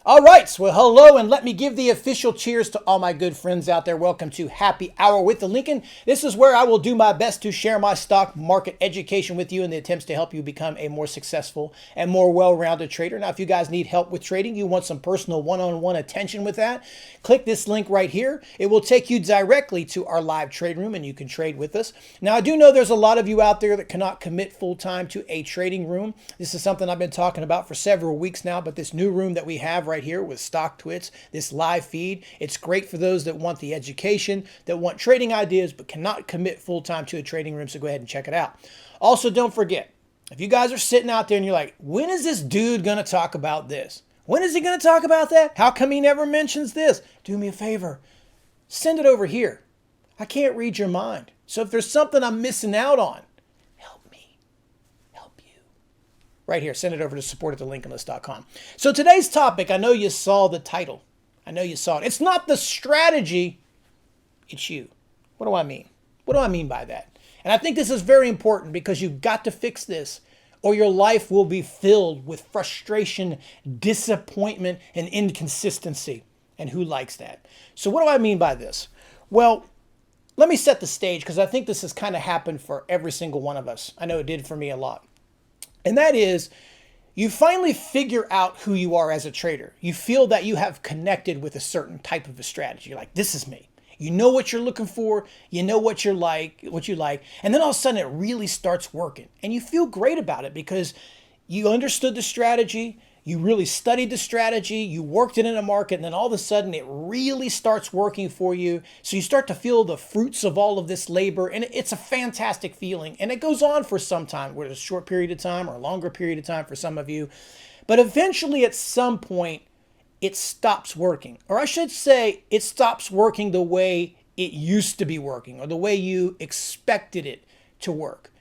All right, well, hello, and let me give the official cheers to all my good friends out there. Welcome to Happy Hour with the Lincoln. This is where I will do my best to share my stock market education with you in the attempts to help you become a more successful and more well-rounded trader. Now, if you guys need help with trading, you want some personal one-on-one attention with that, click this link right here. It will take you directly to our live trade room, and you can trade with us. Now, I do know there's a lot of you out there that cannot commit full-time to a trading room. This is something I've been talking about for several weeks now, but this new room that we have right here with Stock Twits, this live feed, it's great for those that want the education, that want trading ideas, but cannot commit full-time to a trading room, so go ahead and check it out. Also, don't forget, if you guys are sitting out there and you're like, when is this dude going to talk about this? When is he going to talk about that? How come he never mentions this? Do me a favor, send it over here. I can't read your mind. So if there's something I'm missing out on, right here, send it over to support@thelincolnlist.com. So today's topic, I know you saw the title. I know you saw it. It's not the strategy, it's you. What do I mean? What do I mean by that? And I think this is very important because you've got to fix this or your life will be filled with frustration, disappointment, and inconsistency. And who likes that? So what do I mean by this? Well, let me set the stage because I think this has kind of happened for every single one of us. I know it did for me a lot. And that is, you finally figure out who you are as a trader. You feel that you have connected with a certain type of a strategy. You're like, this is me. You know what you're looking for. You know what you like. And then all of a sudden it really starts working. And you feel great about it because you understood the strategy. You really studied the strategy. You worked it in a market. And then all of a sudden it really starts working for you. So you start to feel the fruits of all of this labor. And it's a fantastic feeling. And it goes on for some time, whether it's a short period of time or a longer period of time for some of you. But eventually at some point, it stops working. Or I should say, it stops working the way it used to be working or the way you expected it to work.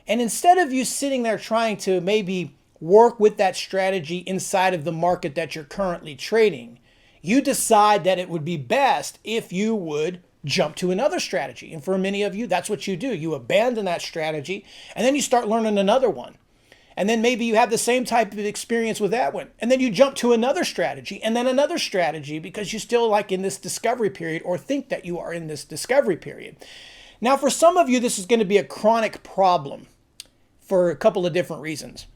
And instead of you sitting there trying to maybe work with that strategy inside of the market that you're currently trading, you decide that it would be best if you would jump to another strategy. And for many of you, that's what you do. You abandon that strategy and then you start learning another one. And then maybe you have the same type of experience with that one. And then you jump to another strategy and then another strategy because you're still like in this discovery period or think that you are in this discovery period. Now, for some of you, this is going to be a chronic problem for a couple of different reasons.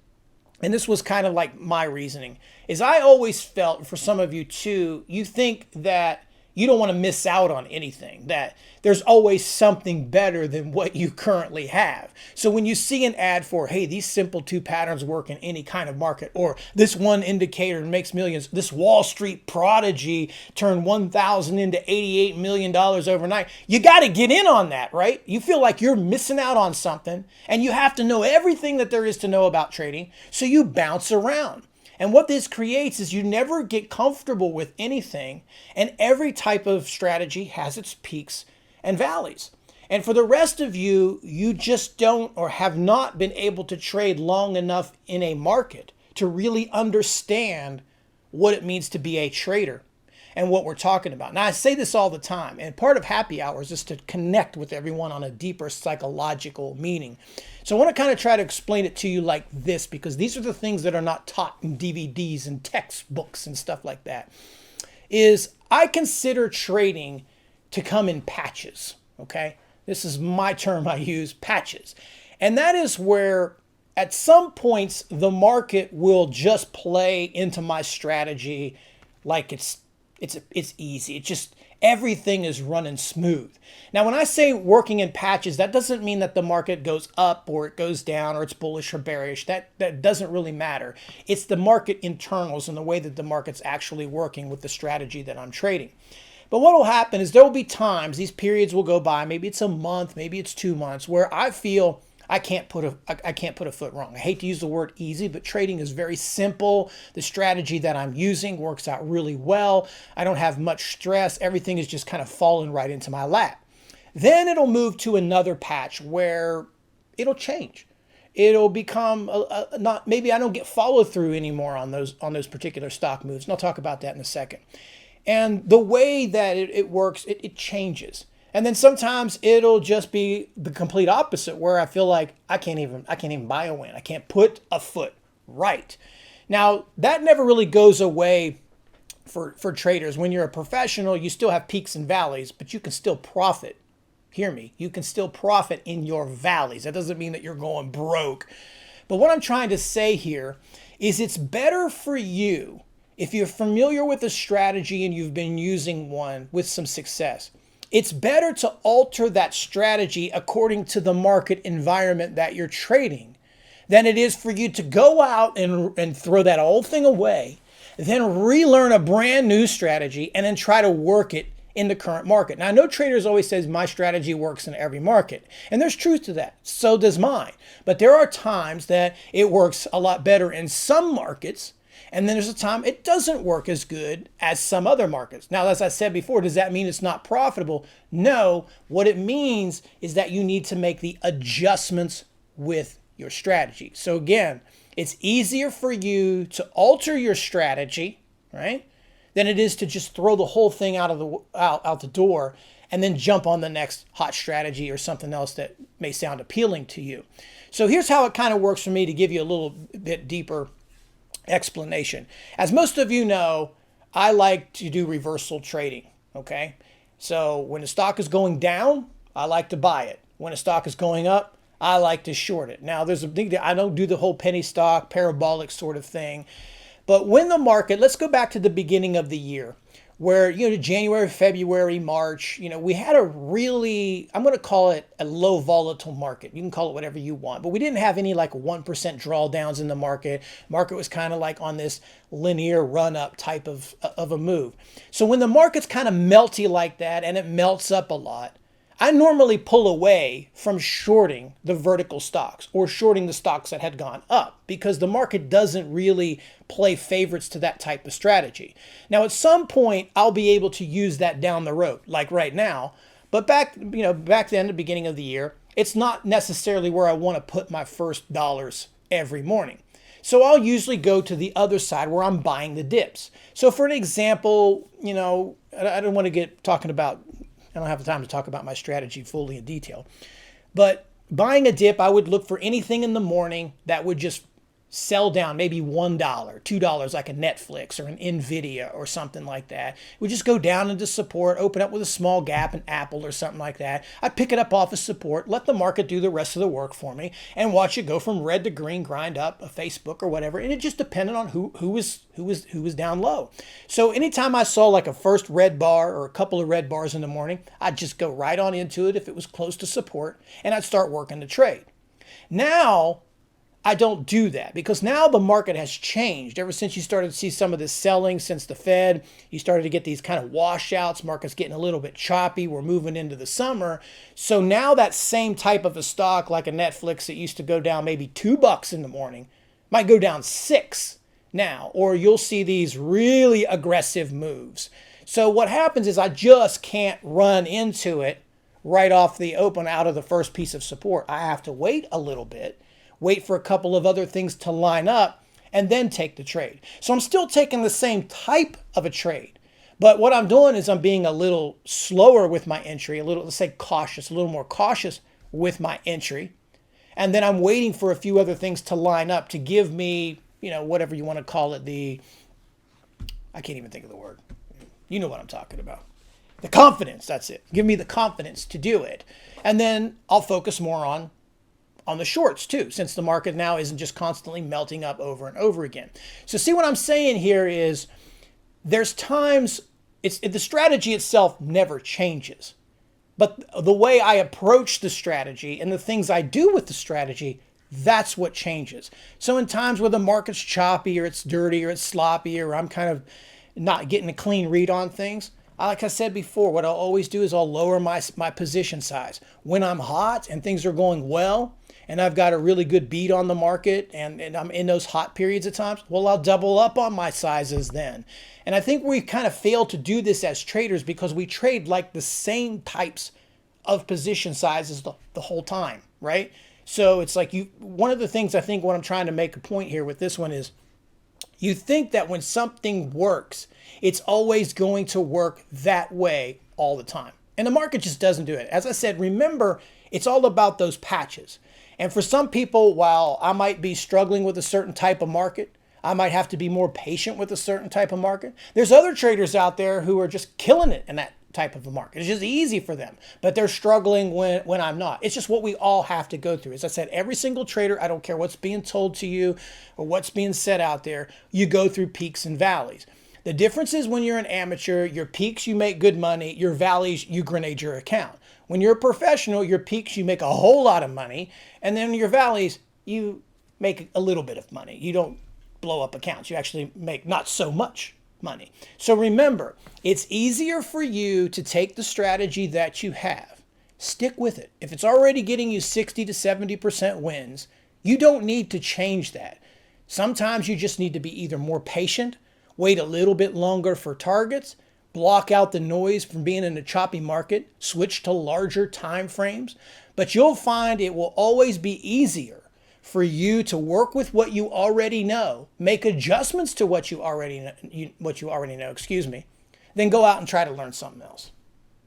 And this was kind of like my reasoning, is I always felt, for some of you too, you think that you don't want to miss out on anything, that there's always something better than what you currently have. So when you see an ad for, hey, these simple two patterns work in any kind of market, or this one indicator makes millions, this Wall Street prodigy turned 1,000 into $88 million overnight, you got to get in on that, right? You feel like you're missing out on something and you have to know everything that there is to know about trading. So you bounce around. And what this creates is you never get comfortable with anything, and every type of strategy has its peaks and valleys. And for the rest of you, you just don't or have not been able to trade long enough in a market to really understand what it means to be a trader and what we're talking about. Now, I say this all the time, and part of happy hours is to connect with everyone on a deeper psychological meaning. So I want to kind of try to explain it to you like this, because these are the things that are not taught in DVDs and textbooks and stuff like that, is I consider trading to come in patches, okay? This is my term I use, patches. And that is where at some points the market will just play into my strategy like it's easy. It just, everything is running smooth. Now, when I say working in patches, that doesn't mean that the market goes up or it goes down or it's bullish or bearish. That doesn't really matter. It's the market internals and the way that the market's actually working with the strategy that I'm trading. But what will happen is there will be times, these periods will go by, maybe it's a month, maybe it's 2 months, where I feel I can't put a foot wrong. I hate to use the word easy, but trading is very simple. The strategy that I'm using works out really well. I don't have much stress. Everything is just kind of falling right into my lap. Then it'll move to another patch where it'll change. It'll become not, maybe I don't get follow through anymore on those particular stock moves. And I'll talk about that in a second. And the way that it works, it changes. And then sometimes it'll just be the complete opposite, where I feel like I can't even buy a win. I can't put a foot right. Now, that never really goes away for traders. When you're a professional, you still have peaks and valleys, but you can still profit. Hear me. You can still profit in your valleys. That doesn't mean that you're going broke. But what I'm trying to say here is it's better for you if you're familiar with a strategy and you've been using one with some success. It's better to alter that strategy according to the market environment that you're trading than it is for you to go out and throw that old thing away, then relearn a brand new strategy and then try to work it in the current market. Now, I know traders always say my strategy works in every market, and there's truth to that. So does mine. But there are times that it works a lot better in some markets, and then there's a time it doesn't work as good as some other markets. Now, as I said before, does that mean it's not profitable? No. What it means is that you need to make the adjustments with your strategy. So again, it's easier for you to alter your strategy, right, than it is to just throw the whole thing out the door and then jump on the next hot strategy or something else that may sound appealing to you. So here's how it kind of works for me to give you a little bit deeper explanation. As most of you know, I like to do reversal trading, okay? So when the stock is going down, I like to buy it. When a stock is going up, I like to short it. Now, there's a thing, I don't do the whole penny stock, parabolic sort of thing. But when the market, let's go back to the beginning of the year, where, January, February, March, we had a really, I'm going to call it a low volatile market. You can call it whatever you want, but we didn't have any like 1% drawdowns in the market. Market was kind of like on this linear run up type of a move. So when the market's kind of melty like that and it melts up a lot, I normally pull away from shorting the vertical stocks or shorting the stocks that had gone up because the market doesn't really play favorites to that type of strategy. Now, at some point, I'll be able to use that down the road, like right now. But back then, the beginning of the year, it's not necessarily where I want to put my first dollars every morning. So I'll usually go to the other side where I'm buying the dips. So for an example, I don't want to get talking about, I don't have the time to talk about my strategy fully in detail. But buying a dip, I would look for anything in the morning that would just sell down maybe $1, $2, like a Netflix or an Nvidia or something like that. It would just go down into support, open up with a small gap, an Apple or something like that. I'd pick it up off of support, let the market do the rest of the work for me, and watch it go from red to green, grind up a Facebook or whatever. And it just depended on who was down low. So anytime I saw like a first red bar or a couple of red bars in the morning, I'd just go right on into it if it was close to support, and I'd start working the trade. Now, I don't do that because now the market has changed. Ever since you started to see some of this selling since the Fed, you started to get these kind of washouts. Market's getting a little bit choppy. We're moving into the summer. So now that same type of a stock like a Netflix that used to go down maybe $2 in the morning might go down $6 now, or you'll see these really aggressive moves. So what happens is I just can't run into it right off the open out of the first piece of support. I have to wait a little bit, wait for a couple of other things to line up, and then take the trade. So I'm still taking the same type of a trade. But what I'm doing is I'm being a little slower with my entry, a little, let's say cautious, a little more cautious with my entry. And then I'm waiting for a few other things to line up to give me, whatever you want to call it, I can't even think of the word. You know what I'm talking about. The confidence, that's it. Give me the confidence to do it. And then I'll focus more on the shorts too, since the market now isn't just constantly melting up over and over again. So see what I'm saying here is there's times, the strategy itself never changes. But the way I approach the strategy and the things I do with the strategy, that's what changes. So in times where the market's choppy or it's dirty or it's sloppy or I'm kind of not getting a clean read on things, like I said before, what I'll always do is I'll lower my position size. When I'm hot and things are going well, and I've got a really good beat on the market and I'm in those hot periods at times, well, I'll double up on my sizes then. And I think we kind of fail to do this as traders because we trade like the same types of position sizes the whole time, right? So it's like one of the things I think what I'm trying to make a point here with this one is you think that when something works, it's always going to work that way all the time. And the market just doesn't do it. As I said, remember, it's all about those patches. And for some people, while I might be struggling with a certain type of market, I might have to be more patient with a certain type of market. There's other traders out there who are just killing it in that type of a market. It's just easy for them, but they're struggling when I'm not. It's just what we all have to go through. As I said, every single trader, I don't care what's being told to you or what's being said out there, you go through peaks and valleys. The difference is when you're an amateur, your peaks, you make good money. Your valleys, you grenade your account. When you're a professional, your peaks, you make a whole lot of money. And then your valleys, you make a little bit of money. You don't blow up accounts. You actually make not so much money. So remember, it's easier for you to take the strategy that you have. Stick with it. If it's already getting you 60 to 70% wins, you don't need to change that. Sometimes you just need to be either more patient, wait a little bit longer for targets, block out the noise from being in a choppy market, switch to larger time frames. But you'll find it will always be easier for you to work with what you already know, make adjustments to what you already know, then go out and try to learn something else.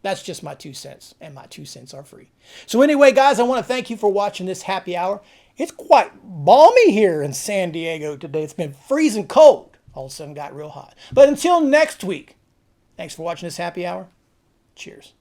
That's just my 2 cents, and my 2 cents are free. So anyway, guys, I want to thank you for watching this happy hour. It's quite balmy here in San Diego today. It's been freezing cold. All of a sudden got real hot. But until next week, thanks for watching this happy hour. Cheers.